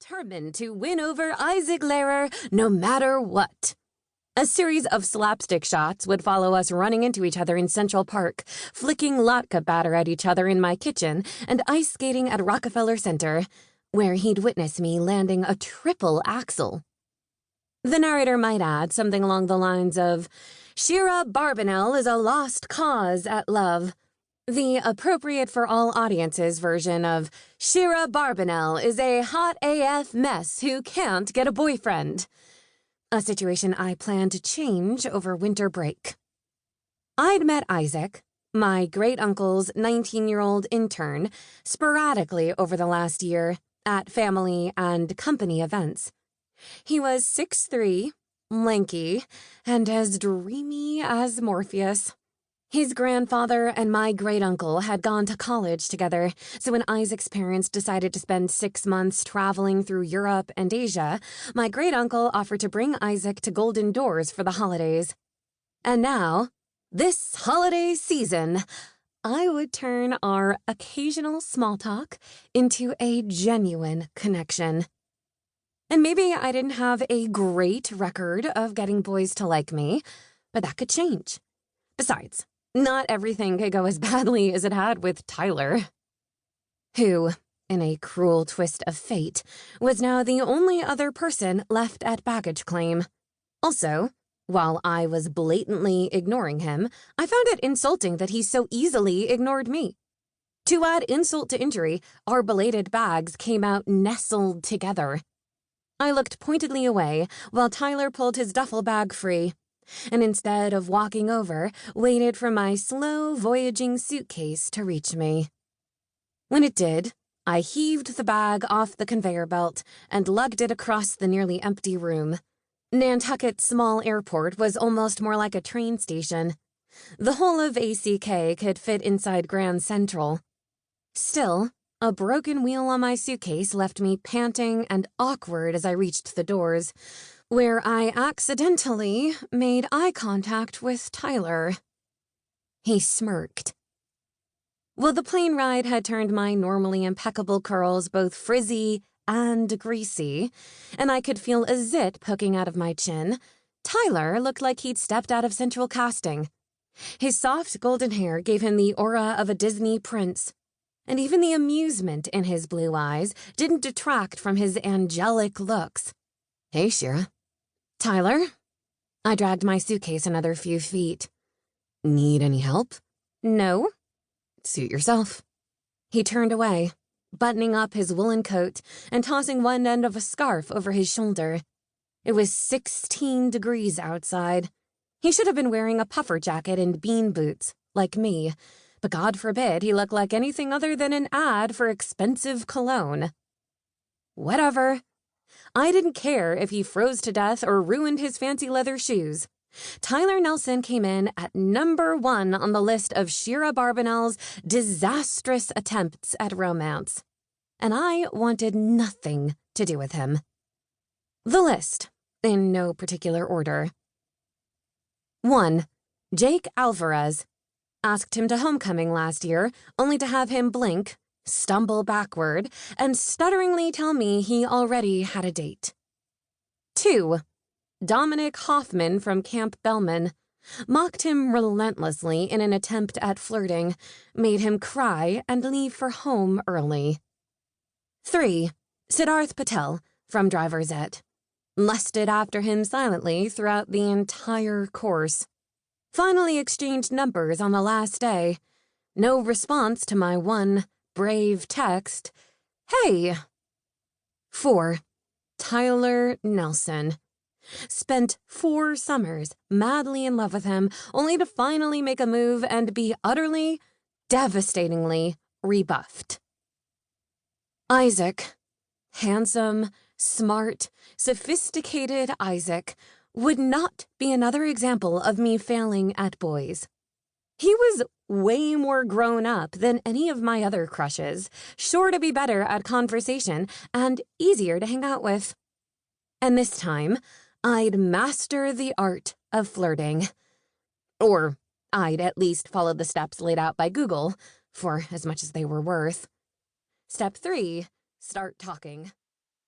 determined to win over Isaac Lehrer no matter what. A series of slapstick shots would follow us running into each other in Central Park, flicking latke batter at each other in my kitchen, and ice skating at Rockefeller Center, where he'd witness me landing a triple axel. The narrator might add something along the lines of, "Shira Barbanel is a lost cause at love." The appropriate for all audiences version of, "Shira Barbanel is a hot AF mess who can't get a boyfriend." A situation I plan to change over winter break. I'd met Isaac, my great-uncle's 19-year-old intern, sporadically over the last year at family and company events. He was 6'3", lanky, and as dreamy as Morpheus. His grandfather and my great-uncle had gone to college together, so when Isaac's parents decided to spend 6 months traveling through Europe and Asia, my great-uncle offered to bring Isaac to Golden Doors for the holidays. And now, this holiday season, I would turn our occasional small talk into a genuine connection. And maybe I didn't have a great record of getting boys to like me, but that could change. Besides, not everything could go as badly as it had with Tyler, who, in a cruel twist of fate, was now the only other person left at baggage claim. Also, while I was blatantly ignoring him, I found it insulting that he so easily ignored me. To add insult to injury, our belated bags came out nestled together. I looked pointedly away while Tyler pulled his duffel bag free, and instead of walking over, waited for my slow, voyaging suitcase to reach me. When it did, I heaved the bag off the conveyor belt and lugged it across the nearly empty room. Nantucket's small airport was almost more like a train station. The whole of ACK could fit inside Grand Central. Still, a broken wheel on my suitcase left me panting and awkward as I reached the doors, where I accidentally made eye contact with Tyler. He smirked. Well, the plane ride had turned my normally impeccable curls both frizzy and greasy, and I could feel a zit poking out of my chin. Tyler looked like he'd stepped out of central casting. His soft golden hair gave him the aura of a Disney prince, and even the amusement in his blue eyes didn't detract from his angelic looks. "Hey, Shira." "Tyler?" I dragged my suitcase another few feet. "Need any help?" "No." "Suit yourself." He turned away, buttoning up his woolen coat and tossing one end of a scarf over his shoulder. It was 16 degrees outside. He should have been wearing a puffer jacket and bean boots, like me, but God forbid he look like anything other than an ad for expensive cologne. Whatever. I didn't care if he froze to death or ruined his fancy leather shoes. Tyler Nelson came in at number 1 on the list of Shira Barbanel's disastrous attempts at romance, and I wanted nothing to do with him. The list, in no particular order. 1. Jake Alvarez. Asked him to homecoming last year, only to have him blink, stumble backward, and stutteringly tell me he already had a date. 2. Dominic Hoffman from Camp Bellman. Mocked him relentlessly in an attempt at flirting, made him cry and leave for home early. 3. Siddharth Patel from Driver's Ed. Lusted after him silently throughout the entire course. Finally exchanged numbers on the last day. No response to my one brave text, "Hey." 4. Tyler Nelson. Spent 4 summers madly in love with him, only to finally make a move and be utterly, devastatingly rebuffed. Isaac. Handsome, smart, sophisticated Isaac would not be another example of me failing at boys. He was way more grown up than any of my other crushes, sure to be better at conversation and easier to hang out with. And this time, I'd master the art of flirting. Or I'd at least follow the steps laid out by Google, for as much as they were worth. Step 3, start talking.